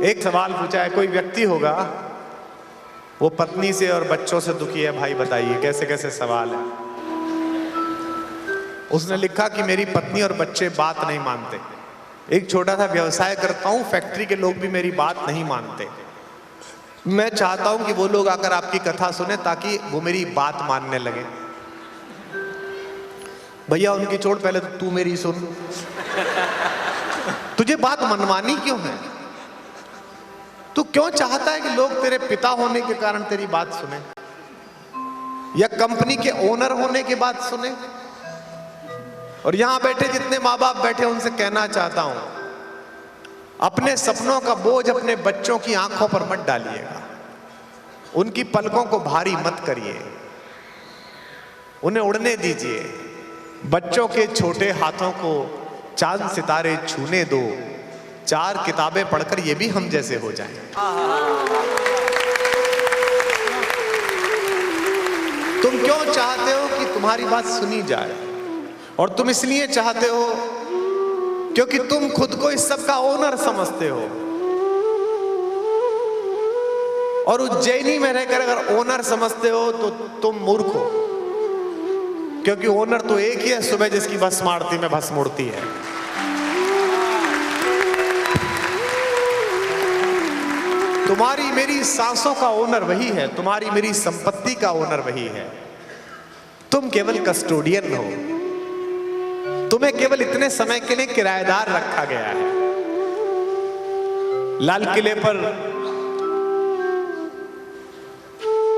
एक सवाल पूछा है, कोई व्यक्ति होगा वो पत्नी से और बच्चों से दुखी है, भाई बताइए कैसे कैसे सवाल है। उसने लिखा कि मेरी पत्नी और बच्चे बात नहीं मानते, एक छोटा सा व्यवसाय करता हूं, फैक्ट्री के लोग भी मेरी बात नहीं मानते, मैं चाहता हूं कि वो लोग आकर आपकी कथा सुने ताकि वो मेरी बात मानने लगे। भैया उनकी छोड़, पहले तो तू मेरी सुन। तुझे बात मनवानी क्यों है? तू क्यों चाहता है कि लोग तेरे पिता होने के कारण तेरी बात सुने या कंपनी के ओनर होने के बाद सुने? और यहां बैठे जितने माँ बाप बैठे उनसे कहना चाहता हूं, अपने सपनों का बोझ अपने बच्चों की आंखों पर मत डालिएगा, उनकी पलकों को भारी मत करिए, उन्हें उड़ने दीजिए। बच्चों के छोटे हाथों को चांद सितारे छूने दो, 4 किताबें पढ़कर ये भी हम जैसे हो जाएं। तुम क्यों चाहते हो कि तुम्हारी बात सुनी जाए? और तुम इसलिए चाहते हो क्योंकि तुम खुद को इस सब का ओनर समझते हो। और उज्जैनी में रहकर अगर ओनर समझते हो तो तुम मूर्ख हो, क्योंकि ओनर तो एक ही है, सुबह जिसकी भस्म आरती में भस्म उड़ती है। तुम्हारी मेरी सांसों का ओनर वही है, तुम्हारी मेरी संपत्ति का ओनर वही है। तुम केवल कस्टोडियन हो, तुम्हें केवल इतने समय के लिए किराएदार रखा गया है। लाल किले पर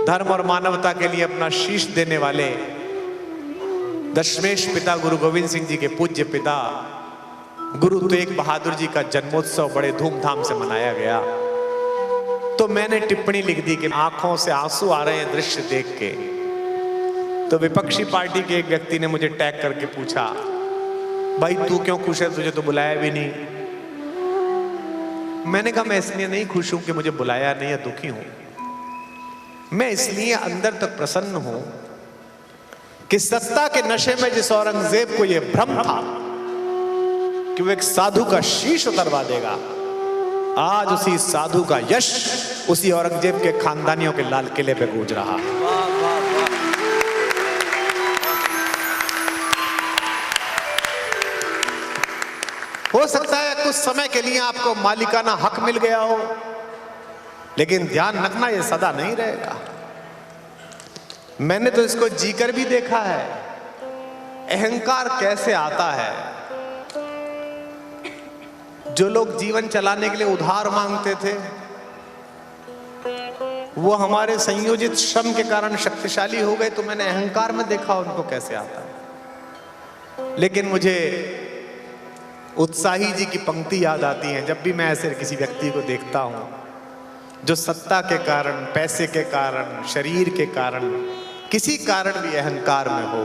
धर्म और मानवता के लिए अपना शीश देने वाले दशमेश पिता गुरु गोविंद सिंह जी के पूज्य पिता गुरु तेग बहादुर जी का जन्मोत्सव बड़े धूमधाम से मनाया गया। तो मैंने टिप्पणी लिख दी कि आंखों से आंसू आ रहे हैं दृश्य देख के। तो विपक्षी पार्टी के एक व्यक्ति ने मुझे टैग करके पूछा, भाई तू क्यों खुश है, तुझे तो बुलाया भी नहीं। मैंने कहा मैं इसलिए नहीं खुश हूं कि मुझे बुलाया नहीं या दुखी हूं, मैं इसलिए अंदर तक प्रसन्न हूं कि सत्ता के नशे में जिस औरंगजेब को यह भ्रम था कि वो एक साधु का शीश उतरवा देगा, आज उसी साधु का यश उसी औरंगजेब के खानदानियों के लाल किले पे गूंज रहा। हो सकता है कुछ समय के लिए आपको मालिकाना हक मिल गया हो, लेकिन ध्यान रखना यह सदा नहीं रहेगा। मैंने तो इसको जीकर भी देखा है, अहंकार कैसे आता है। जो लोग जीवन चलाने के लिए उधार मांगते थे, वो हमारे संयोजित श्रम के कारण शक्तिशाली हो गए, तो मैंने अहंकार में देखा उनको कैसे आता है। लेकिन मुझे उत्साही जी की पंक्ति याद आती है जब भी मैं ऐसे किसी व्यक्ति को देखता हूं जो सत्ता के कारण, पैसे के कारण, शरीर के कारण, किसी कारण भी अहंकार में हो,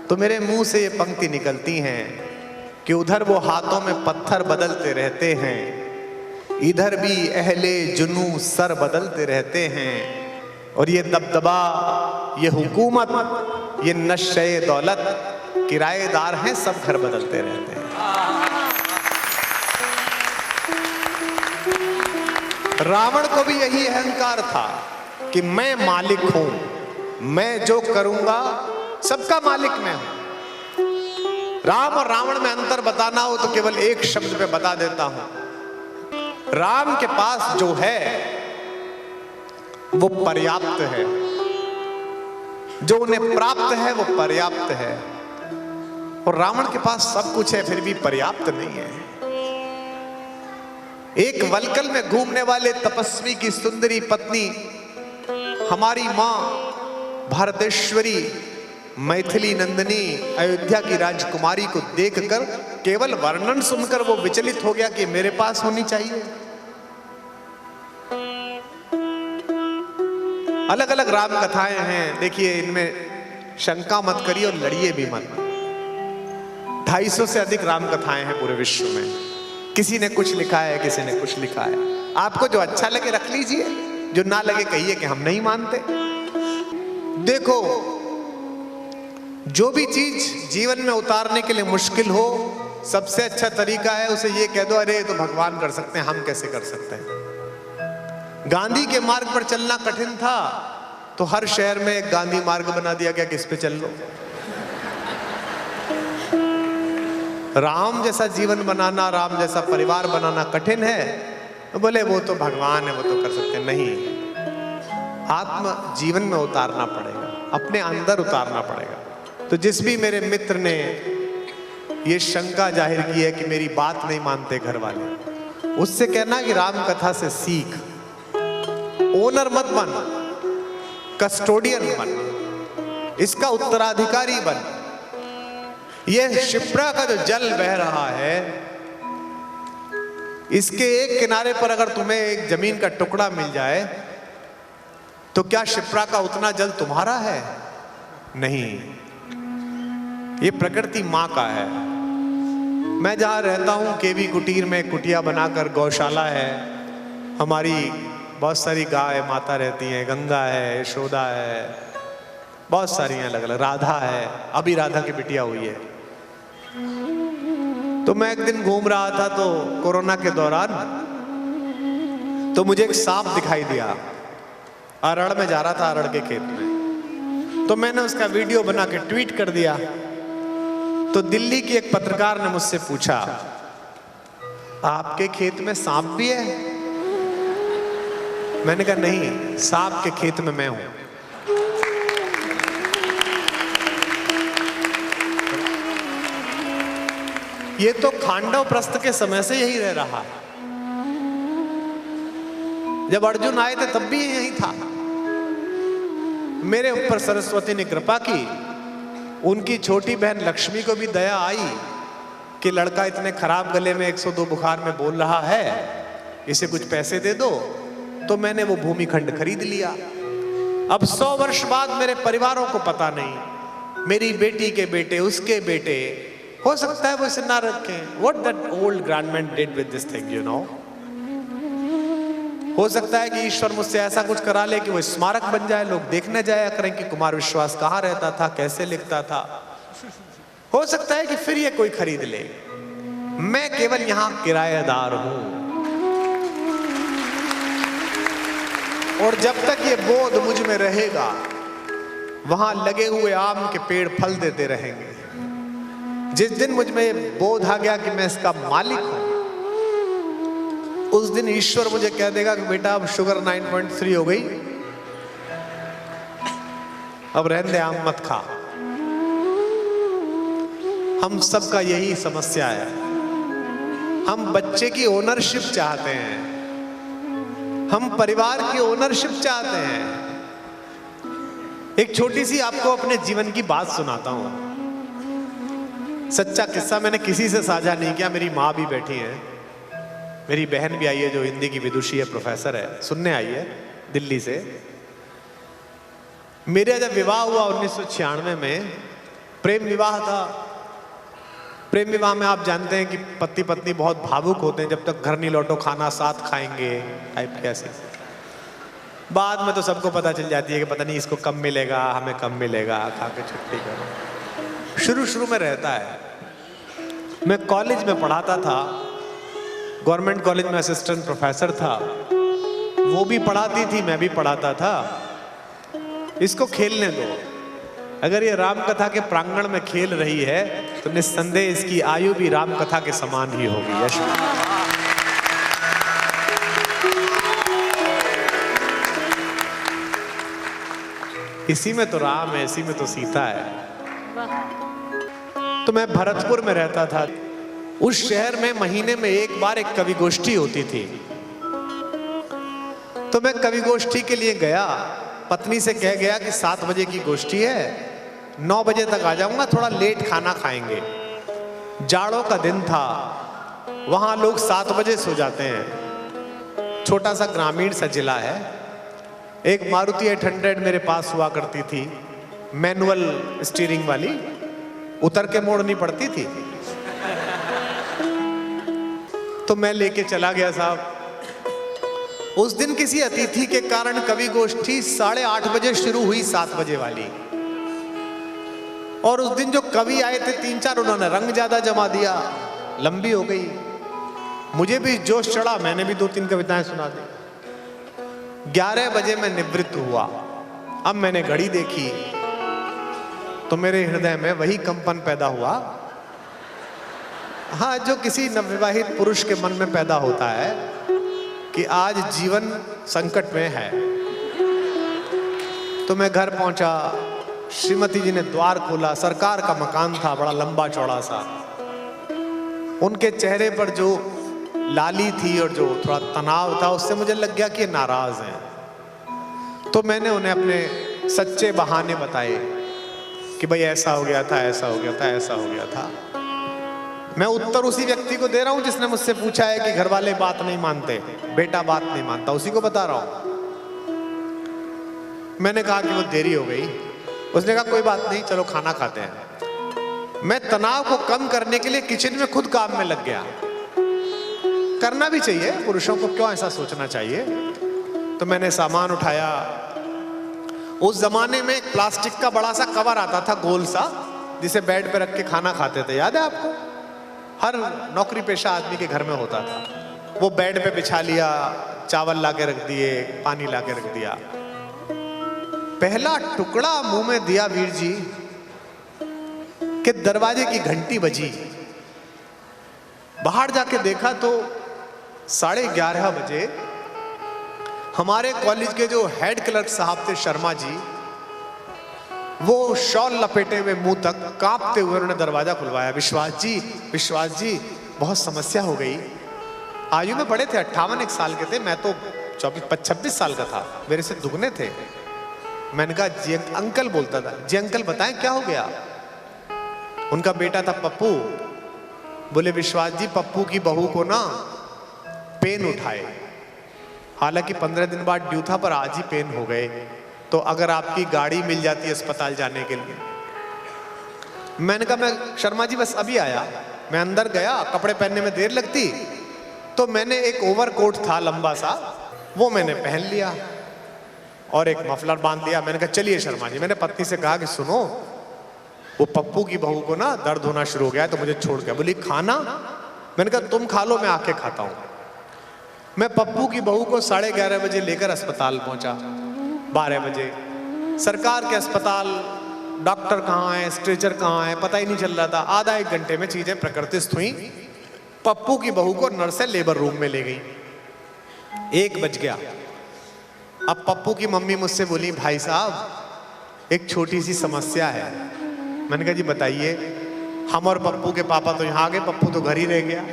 तो मेरे मुंह से ये पंक्ति निकलती हैं कि उधर वो हाथों में पत्थर बदलते रहते हैं, इधर भी अहले जुनू सर बदलते रहते हैं, और ये दबदबा, ये हुकूमत, ये नशे दौलत, किराएदार हैं, सब घर बदलते रहते हैं। रावण को भी यही अहंकार था कि मैं मालिक हूं, मैं जो करूंगा सबका मालिक मैं हूं। राम और रावण में अंतर बताना हो तो केवल एक शब्द पे बता देता हूं, राम के पास जो है वो पर्याप्त है, जो उन्हें प्राप्त है वो पर्याप्त है, और रावण के पास सब कुछ है फिर भी पर्याप्त नहीं है। एक वलकल में घूमने वाले तपस्वी की सुंदरी पत्नी हमारी मां भारतेश्वरी मैथिली नंदिनी अयोध्या की राजकुमारी को देखकर केवल वर्णन सुनकर वो विचलित हो गया कि मेरे पास होनी चाहिए। अलग अलग राम कथाएं हैं, देखिए इनमें शंका मत करिए और लड़िए भी मत। 250 से अधिक राम कथाएं हैं पूरे विश्व में, किसी ने कुछ लिखा है, किसी ने कुछ लिखा है। आपको जो अच्छा लगे रख लीजिए, जो ना लगे कहिए कि हम नहीं मानते। देखो, जो भी चीज जीवन में उतारने के लिए मुश्किल हो, सबसे अच्छा तरीका है उसे ये कह दो, अरे ये तो भगवान कर सकते हैं, हम कैसे कर सकते हैं। गांधी के मार्ग पर चलना कठिन था तो हर शहर में एक गांधी मार्ग बना दिया गया कि इस पे चल लो। राम जैसा जीवन बनाना, राम जैसा परिवार बनाना कठिन है तो बोले वो तो भगवान है, वो तो कर सकते हैं। नहीं, आत्म जीवन में उतारना पड़ेगा, अपने अंदर उतारना पड़ेगा। तो जिस भी मेरे मित्र ने ये शंका जाहिर की है कि मेरी बात नहीं मानते घर वाले, उससे कहना कि राम कथा से सीख, ओनर मत बन, कस्टोडियन बन, इसका उत्तराधिकारी बन। यह शिप्रा का जो जल बह रहा है, इसके एक किनारे पर अगर तुम्हें एक जमीन का टुकड़ा मिल जाए तो क्या शिप्रा का उतना जल तुम्हारा है? नहीं, ये प्रकृति मां का है। मैं जहां रहता हूं केवी कुटीर में कुटिया बनाकर गौशाला है, हमारी बहुत सारी गाय माता रहती हैं, गंगा है, यशोदा है, बहुत सारी अलग अलग, राधा है, अभी राधा की बिटिया हुई है। तो मैं एक दिन घूम रहा था तो कोरोना के दौरान, तो मुझे एक सांप दिखाई दिया। अरड़ में जा रहा था, अरड़ के खेत में, तो मैंने उसका वीडियो बना के ट्वीट कर दिया। तो दिल्ली की एक पत्रकार ने मुझसे पूछा, आपके खेत में सांप भी है? मैंने कहा नहीं, सांप के खेत में मैं हूं। ये तो खांडव प्रस्थ के समय से यही रह रहा। जब अर्जुन आए थे तब भी यही था। मेरे ऊपर सरस्वती ने कृपा की, उनकी छोटी बहन लक्ष्मी को भी दया आई कि लड़का इतने खराब गले में 102 बुखार में बोल रहा है, इसे कुछ पैसे दे दो। तो मैंने वो भूमि खंड खरीद लिया। अब 100 वर्ष बाद मेरे परिवारों को पता नहीं, मेरी बेटी के बेटे, उसके बेटे, हो सकता है वो इसे ना रखें। What that old grandman did with this thing, you know? हो सकता है कि ईश्वर मुझसे ऐसा कुछ करा ले कि वो स्मारक बन जाए, लोग देखने जाया करें कि कुमार विश्वास कहाँ रहता था, कैसे लिखता था। हो सकता है कि फिर ये कोई खरीद ले। मैं केवल यहां किराएदार हूं, और जब तक ये बोध मुझ में रहेगा, वहां लगे हुए आम के पेड़ फल देते रहेंगे। जिस दिन मुझ में ये बोध आ गया कि मैं इसका मालिक हूं, उस दिन ईश्वर मुझे कह देगा कि बेटा अब शुगर 9.3 हो गई, अब रहने दे, आम मत खा। हम सबका यही समस्या है। हम बच्चे की ओनरशिप चाहते हैं, हम परिवार की ओनरशिप चाहते हैं। एक छोटी सी आपको अपने जीवन की बात सुनाता हूं, सच्चा किस्सा। मैंने किसी से साझा नहीं किया। मेरी माँ भी बैठी है, मेरी बहन भी आई है जो हिंदी की विदुषी है, प्रोफेसर है, सुनने आई है दिल्ली से। मेरा जब विवाह हुआ 1996 में, प्रेम विवाह था। प्रेम विवाह में आप जानते हैं कि पति पत्नी बहुत भावुक होते हैं, जब तक घर नहीं लौटो खाना साथ खाएंगे टाइप कैसे। बाद में तो सबको पता चल जाती है कि पता नहीं इसको कम मिलेगा, हमें कम मिलेगा, खा के छुट्टी करो। शुरू शुरू में रहता है। मैं कॉलेज में पढ़ाता था, गवर्नमेंट कॉलेज में असिस्टेंट प्रोफेसर था। वो भी पढ़ाती थी, मैं भी पढ़ाता था। इसको खेलने दो। अगर ये राम कथा के प्रांगण में खेल रही है तो निस्संदेह इसकी आयु भी राम कथा के समान ही होगी। यश, इसी में तो राम है, इसी में तो सीता है। तो मैं भरतपुर में रहता था। उस शहर में महीने में एक बार एक कवि गोष्ठी होती थी। तो मैं कवि गोष्ठी के लिए गया, पत्नी से कह गया कि 7 बजे की गोष्ठी है, 9 बजे तक आ जाऊंगा, थोड़ा लेट खाना खाएंगे। जाड़ों का दिन था, वहां लोग 7 बजे सो जाते हैं। छोटा सा ग्रामीण सा जिला है। एक मारुति 800 मेरे पास हुआ करती थी, मैनुअल स्टीयरिंग वाली, उतर के मोड़नी पड़ती थी। तो मैं लेके चला गया साहब। उस दिन किसी अतिथि के कारण कवि गोष्ठी 8:30 बजे शुरू हुई, 7 बजे वाली। और उस दिन जो कवि आए थे 3-4, उन्होंने रंग ज्यादा जमा दिया। लंबी हो गई, मुझे भी जोश चढ़ा, मैंने भी 2-3 कविताएं सुना दी। 11 बजे मैं निवृत्त हुआ। अब मैंने घड़ी देखी तो मेरे हृदय में वही कंपन पैदा हुआ, हाँ, जो किसी नवविवाहित पुरुष के मन में पैदा होता है कि आज जीवन संकट में है। तो मैं घर पहुंचा, श्रीमती जी ने द्वार खोला, सरकार का मकान था, बड़ा लंबा चौड़ा सा। उनके चेहरे पर जो लाली थी और जो थोड़ा तनाव था, उससे मुझे लग गया कि ये नाराज हैं। तो मैंने उन्हें अपने सच्चे बहाने बताए कि भाई ऐसा हो गया था, ऐसा हो गया था, ऐसा हो गया था। मैं उत्तर उसी व्यक्ति को दे रहा हूं जिसने मुझसे पूछा है कि घर वाले बात नहीं मानते, बेटा बात नहीं मानता, उसी को बता रहा हूं। मैंने कहा कि वो देरी हो गई। उसने कहा कोई बात नहीं, चलो खाना खाते हैं। मैं तनाव को कम करने के लिए किचन में खुद काम में लग गया। करना भी चाहिए, पुरुषों को क्यों ऐसा सोचना चाहिए। तो मैंने सामान उठाया। उस जमाने में एक प्लास्टिक का बड़ा सा कवर आता था, गोल सा, जिसे बेड पे रख के खाना खाते थे, याद है आपको? हर नौकरी पेशा आदमी के घर में होता था। वो बेड पे बिछा लिया, चावल ला के रख दिए, पानी ला के रख दिया। पहला टुकड़ा मुंह में दिया वीर जी कि दरवाजे की घंटी बजी। बाहर जाके देखा तो 11:30 बजे हमारे कॉलेज के जो हेड क्लर्क साहब थे, शर्मा जी, वो शॉल लपेटे हुए मुंह तक कांपते हुए उन्होंने दरवाजा खुलवाया। विश्वास जी, बहुत समस्या हो गई। आयु में बड़े थे, 58 साल के थे, मैं तो 24-26 साल का था, मेरे से दुगने थे। मैंने कहा जी अंकल, बोलता था, जी अंकल बताएं क्या हो गया। उनका बेटा था पप्पू। बोले विश्वास जी, पप्पू की बहू को ना पेन उठाए, हालांकि 15 दिन बाद ड्यू था, पर आज ही पेन हो गए, तो अगर आपकी गाड़ी मिल जाती है अस्पताल जाने के लिए। मैंने कहा मैं शर्मा जी बस अभी आया। मैं अंदर गया, कपड़े पहनने में देर लगती, तो मैंने एक ओवरकोट था लंबा सा, वो मैंने पहन लिया और एक मफलर बांध दिया। मैंने कहा चलिए शर्मा जी। मैंने पत्नी से कहा कि सुनो, वो पप्पू की बहू को ना दर्द होना शुरू हो गया है, तो मुझे छोड़ गया। बोली खाना? मैंने कहा तुम खा लो, मैं आके खाता हूं। मैं पप्पू की बहू को 11:30 बजे लेकर अस्पताल पहुंचा। 12 बजे सरकार के अस्पताल, डॉक्टर कहाँ है, स्ट्रेचर कहाँ है, पता ही नहीं चल रहा था। आधा 1 घंटे में चीजें प्रकृतिस्थ हुई। पप्पू की बहू को नर्स लेबर रूम में ले गई। 1 बज गया। अब पप्पू की मम्मी मुझसे बोली भाई साहब एक छोटी सी समस्या है। मैंने कहा जी बताइए। हम और पप्पू के पापा तो यहाँ आ गए, पप्पू तो घर ही रह गया।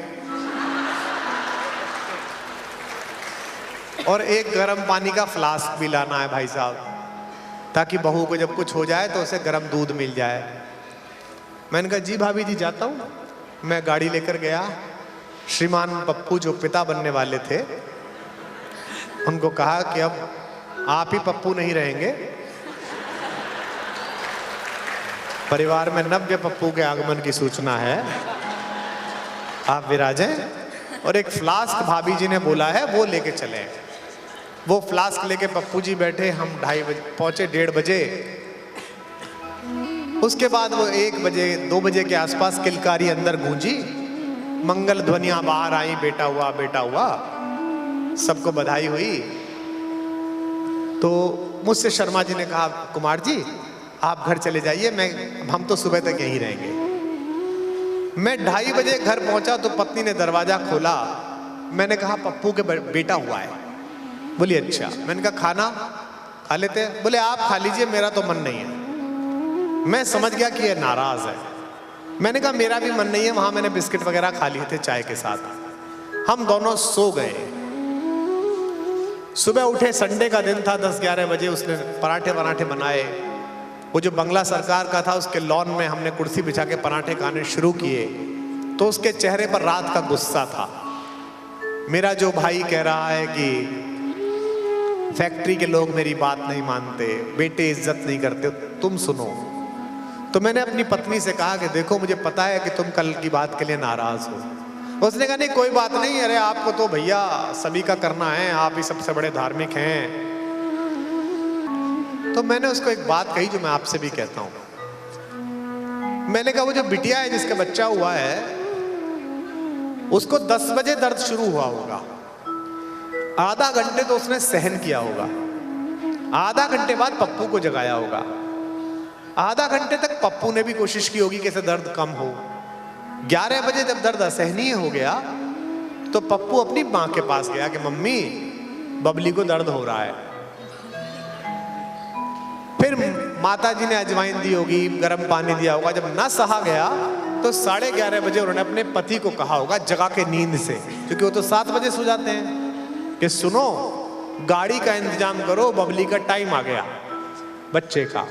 और एक गर्म पानी का फ्लास्क भी लाना है भाई साहब, ताकि बहू को जब कुछ हो जाए तो उसे गर्म दूध मिल जाए। मैंने कहा जी भाभी जी जाता हूँ। मैं गाड़ी लेकर गया। श्रीमान पप्पू जो पिता बनने वाले थे, उनको कहा कि अब आप ही पप्पू नहीं रहेंगे, परिवार में नव्य पप्पू के आगमन की सूचना है, आप विराजें। और एक फ्लास्क भाभी जी ने बोला है वो लेके चले। वो फ्लास्क लेके पप्पू जी बैठे। हम 2:30 बजे पहुंचे, 1:30 बजे। उसके बाद वो 1 बजे 2 बजे के आसपास किलकारी अंदर गूंजी, मंगल ध्वनियां बाहर आई, बेटा हुआ, बेटा हुआ, सबको बधाई हुई। तो मुझसे शर्मा जी ने कहा कुमार जी आप घर चले जाइए, हम तो सुबह तक यहीं रहेंगे। मैं 2:30 बजे घर पहुंचा तो पत्नी ने दरवाजा खोला। मैंने कहा पप्पू के बेटा हुआ है। बोली अच्छा। मैंने कहा खाना खा लेते हैं? बोले आप खा लीजिए, मेरा तो मन नहीं है। मैं समझ गया कि ये नाराज है। मैंने कहा मेरा भी मन नहीं है। वहां मैंने बिस्किट वगैरह खा लिए थे चाय के साथ। हम दोनों सो गए। सुबह उठे, संडे का दिन था, 10-11 बजे उसने पराठे वराठे बनाए। वो जो बंगला सरकार का था उसके लॉन में हमने कुर्सी बिछा के पराठे खाने शुरू किए। तो उसके चेहरे पर रात का गुस्सा था। मेरा जो भाई कह रहा है कि फैक्ट्री के लोग मेरी बात नहीं मानते, बेटे इज्जत नहीं करते, तुम सुनो। तो मैंने अपनी पत्नी से कहा कि देखो मुझे पता है कि तुम कल की बात के लिए नाराज हो। उसने कहा नहीं कोई बात नहीं, अरे आपको तो भैया सभी का करना है, आप ही सबसे बड़े धार्मिक हैं। तो मैंने उसको एक बात कही जो मैं आपसे भी कहता हूं। मैंने कहा वो जो बिटिया है जिसका बच्चा हुआ है, उसको 10 बजे दर्द शुरू हुआ होगा, आधा घंटे तो उसने सहन किया होगा, आधा घंटे बाद पप्पू को जगाया होगा, आधा घंटे तक पप्पू ने भी कोशिश की होगी कैसे दर्द कम हो। 11 बजे जब दर्द असहनीय हो गया तो पप्पू अपनी मां के पास गया कि मम्मी बबली को दर्द हो रहा है। फिर माताजी ने अजवाइन दी होगी, गर्म पानी दिया होगा। जब ना सहा गया तो 11:30 बजे उन्होंने अपने पति को कहा होगा जगा के नींद से, क्योंकि वो तो 7 बजे सो जाते हैं, कि सुनो गाड़ी का इंतजाम करो, बबली का टाइम आ गया बच्चे का।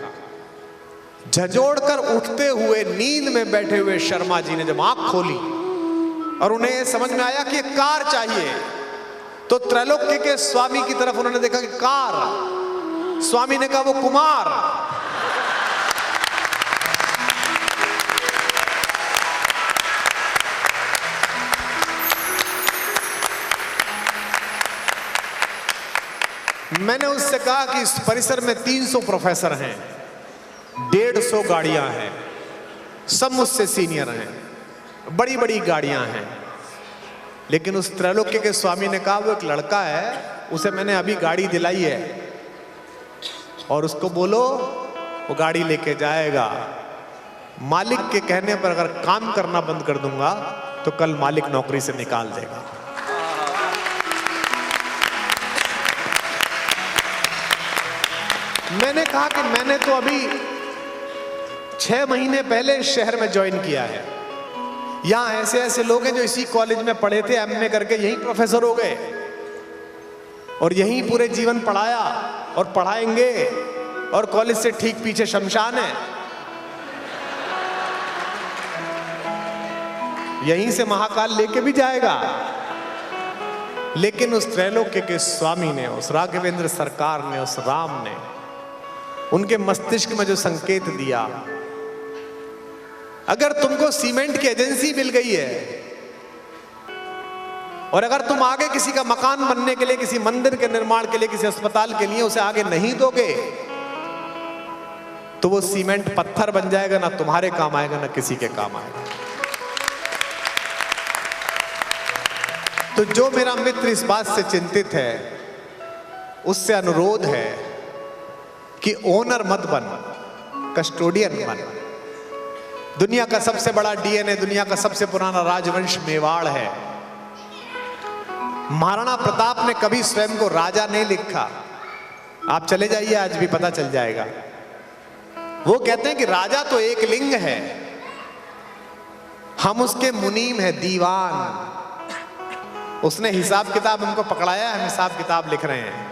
झंझोड़ कर उठते हुए नींद में बैठे हुए शर्मा जी ने जब आंख खोली और उन्हें समझ में आया कि कार चाहिए, तो त्रैलोक्य के स्वामी की तरफ उन्होंने देखा कि कार। स्वामी ने कहा वो कुमार। मैंने उससे कहा कि इस परिसर में 300 प्रोफेसर हैं, 150 गाड़ियां हैं, सब मुझसे सीनियर हैं, बड़ी बड़ी गाड़ियां हैं, लेकिन उस त्रैलोक्य के स्वामी ने कहा वो एक लड़का है, उसे मैंने अभी गाड़ी दिलाई है और उसको बोलो वो गाड़ी लेके जाएगा। मालिक के कहने पर अगर काम करना बंद कर दूंगा तो कल मालिक नौकरी से निकाल देगा। मैंने कहा कि मैंने तो अभी 6 महीने पहले शहर में ज्वाइन किया है, यहां ऐसे ऐसे लोग हैं जो इसी कॉलेज में पढ़े थे, एमए करके यहीं प्रोफेसर हो गए और यहीं पूरे जीवन पढ़ाया और पढ़ाएंगे, और कॉलेज से ठीक पीछे शमशान है, यहीं से महाकाल लेके भी जाएगा। लेकिन उस त्रैलोक्य के स्वामी ने, उस राघवेंद्र सरकार ने, उस राम ने उनके मस्तिष्क में जो संकेत दिया, अगर तुमको सीमेंट की एजेंसी मिल गई है और अगर तुम आगे किसी का मकान बनने के लिए, किसी मंदिर के निर्माण के लिए, किसी अस्पताल के लिए उसे आगे नहीं दोगे तो वो सीमेंट पत्थर बन जाएगा, ना तुम्हारे काम आएगा ना किसी के काम आएगा। तो जो मेरा मित्र इस बात से चिंतित है उससे अनुरोध है कि ओनर मत बन, कस्टोडियन बन। दुनिया का सबसे बड़ा डीएनए, दुनिया का सबसे पुराना राजवंश मेवाड़ है। महाराणा प्रताप ने कभी स्वयं को राजा नहीं लिखा, आप चले जाइए आज भी पता चल जाएगा। वो कहते हैं कि राजा तो एक लिंग है, हम उसके मुनीम है, दीवान। उसने हिसाब किताब हमको पकड़ाया, हम हिसाब किताब लिख रहे हैं,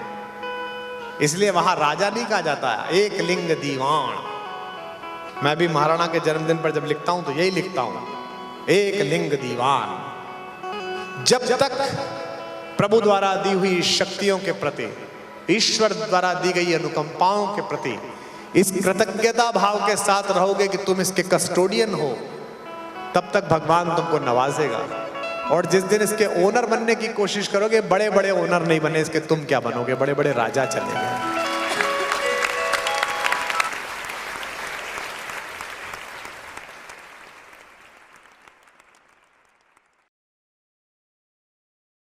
इसलिए वहां राजा नहीं कहा जाता, एक लिंग दीवान। मैं भी महाराणा के जन्मदिन पर जब लिखता हूं तो यही लिखता हूं, एक लिंग दीवान। जब तक प्रभु द्वारा दी हुई शक्तियों के प्रति, ईश्वर द्वारा दी गई अनुकंपाओं के प्रति इस कृतज्ञता भाव के साथ रहोगे कि तुम इसके कस्टोडियन हो, तब तक भगवान तुमको नवाजेगा। और जिस दिन इसके ओनर बनने की कोशिश करोगे, बड़े बड़े ओनर नहीं बने इसके, तुम क्या बनोगे, बड़े बड़े राजा चले गए।